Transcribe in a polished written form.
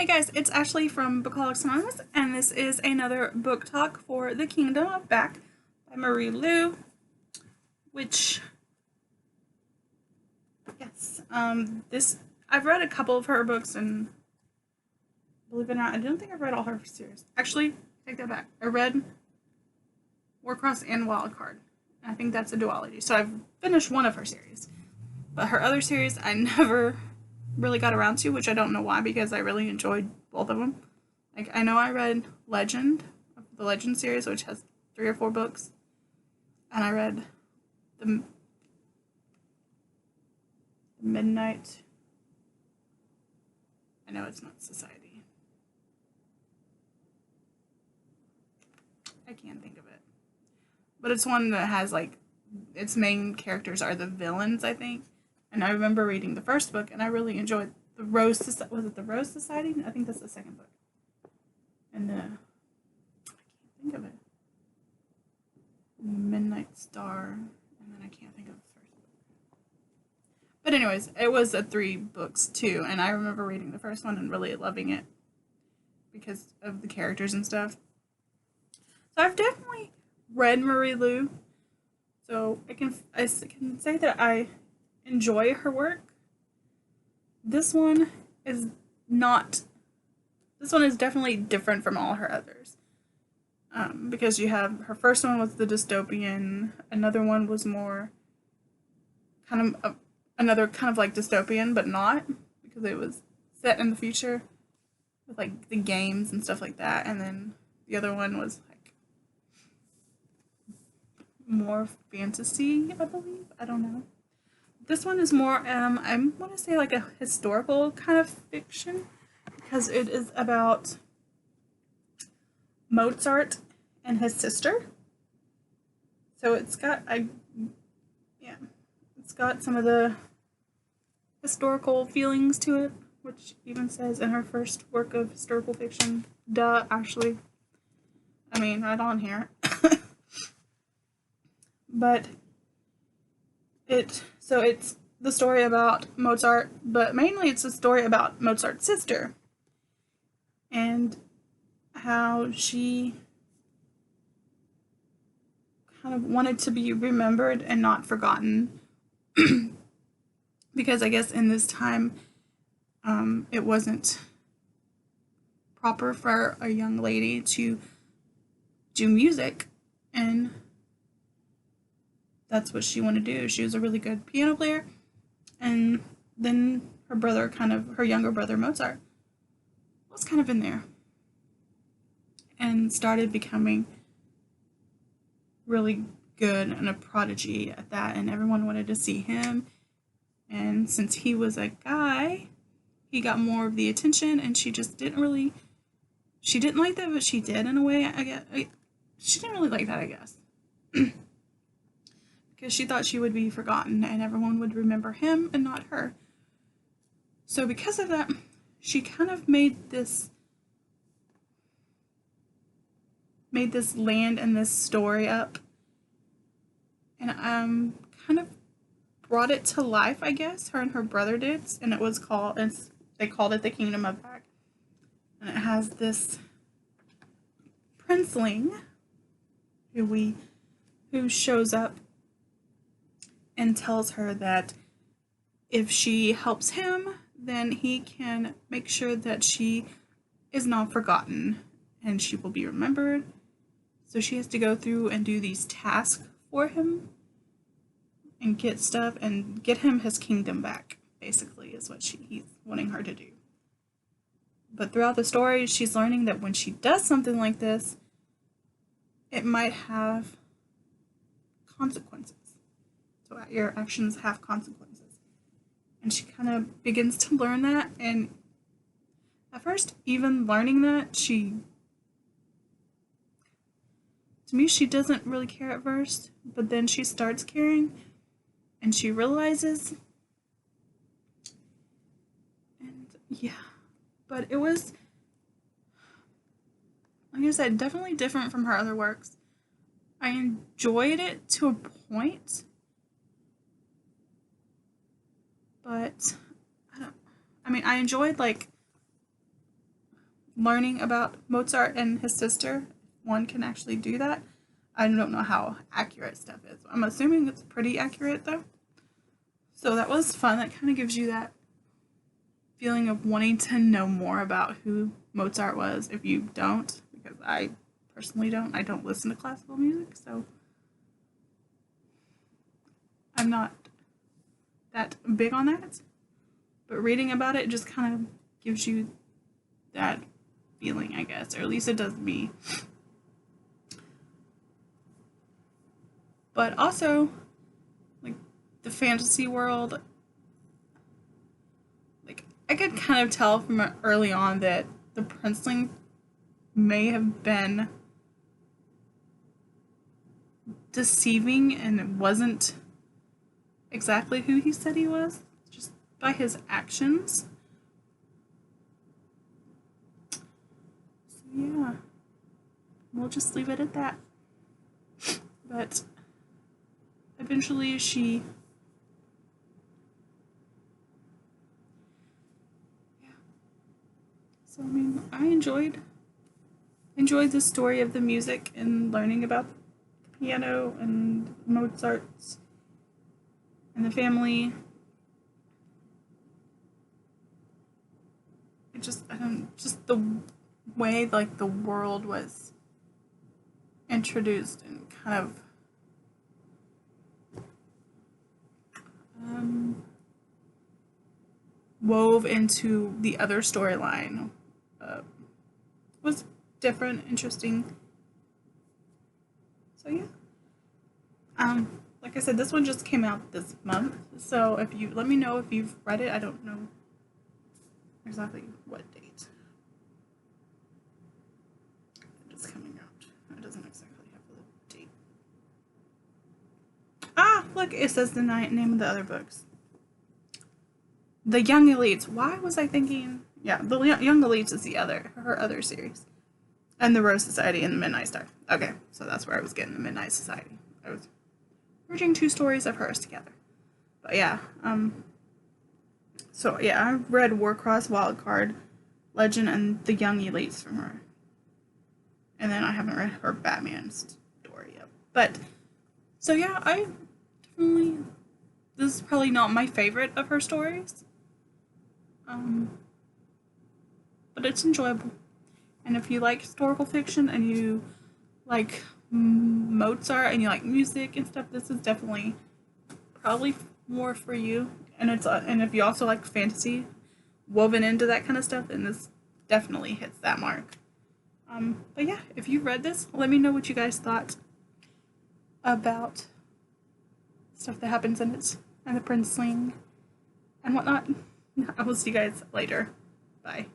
Hey guys, it's Ashley from Bookaholics Anonymous, and this is another book talk for The Kingdom of Back by Marie Lu, which, yes, I've read a couple of her books, and believe it or not, I don't think I've read all her series. Actually, take that back. I read Warcross and Wildcard. I think that's a duology, so I've finished one of her series. But her other series, I never really got around to, which I don't know why, because I really enjoyed both of them. Like, I know I read Legend, the Legend series, which has 3 or 4 books, and I read the Midnight. I know it's not Society. I can't think of it. But it's one that has, like, its main characters are the villains, I think. And I remember reading the first book, and I really enjoyed the Rose Society. Was it the Rose Society? I think that's the second book. And I can't think of it. Midnight Star, and then I can't think of the first book. But anyways, it was 3 books too, and I remember reading the first one and really loving it because of the characters and stuff. So I've definitely read Marie Lu, so I can say that I enjoy her work. This one is not. This one is definitely different from all her others. Because you have her first one was the dystopian, another one was more kind of another kind of like dystopian, but not, because it was set in the future with like the games and stuff like that, and then the other one was like more fantasy, I believe. I don't know. This one is more, I want to say like a historical kind of fiction, because it is about Mozart and his sister. So it's got, it's got some of the historical feelings to it, which even says in her first work of historical fiction, duh, Ashley. I mean, right on here. But it's the story about Mozart, but mainly it's a story about Mozart's sister and how she kind of wanted to be remembered and not forgotten. Because I guess in this time, it wasn't proper for a young lady to do music, and that's what she wanted to do. She was a really good piano player, and then her younger brother Mozart was kind of in there and started becoming really good and a prodigy at that, and everyone wanted to see him. And since he was a guy, he got more of the attention, and she just didn't like that, but she did in a way. I guess she didn't really like that, I guess. Because she thought she would be forgotten and everyone would remember him and not her. So because of that, she kind of made this land and this story up, and kind of brought it to life, I guess. Her and her brother did, and they called it The Kingdom of Back. And it has this princeling who shows up and tells her that if she helps him, then he can make sure that she is not forgotten and she will be remembered. So she has to go through and do these tasks for him and get stuff and get him his kingdom back, basically, is what he's wanting her to do. But throughout the story, she's learning that when she does something like this, it might have consequences. So your actions have consequences. And she kind of begins to learn that, and at first, even learning that, to me, she doesn't really care at first, but then she starts caring, and she realizes, and yeah, but it was, like I said, definitely different from her other works. I enjoyed it to a point, but I enjoyed, like, learning about Mozart and his sister. One can actually do that. I don't know how accurate stuff is. I'm assuming it's pretty accurate though. So that was fun. That kind of gives you that feeling of wanting to know more about who Mozart was if you don't, because I personally don't. I don't listen to classical music, so I'm not that big on that. But reading about it just kind of gives you that feeling, I guess, or at least it does me. But also, like, the fantasy world, like, I could kind of tell from early on that the princeling may have been deceiving and wasn't exactly who he said he was, just by his actions. So yeah, we'll just leave it at that. But eventually she, yeah. So I mean, I enjoyed the story of the music and learning about the piano and Mozart's and the family. It just, I don't, just the way like the world was introduced and kind of wove into the other storyline was different, interesting. So yeah. Like I said, this one just came out this month, so if you let me know if you've read it. I don't know exactly what date it's coming out. It doesn't exactly have the date. Ah, look, it says the name of the other books. The Young Elites. Why was I thinking? Yeah, the Young Elites is her other series. And the Rose Society and the Midnight Star. Okay, so that's where I was getting the Midnight Society. I was merging two stories of hers together. But yeah, so yeah, I've read Warcross, Wildcard, Legend, and The Young Elites from her. And then I haven't read her Batman story yet. But, so yeah, I definitely, this is probably not my favorite of her stories. But it's enjoyable. And if you like historical fiction and you like Mozart and you like music and stuff, this is definitely probably more for you. And and if you also like fantasy woven into that kind of stuff, then this definitely hits that mark. But yeah, if you read this, let me know what you guys thought about stuff that happens in it and the princeling and whatnot. I will see you guys later. Bye.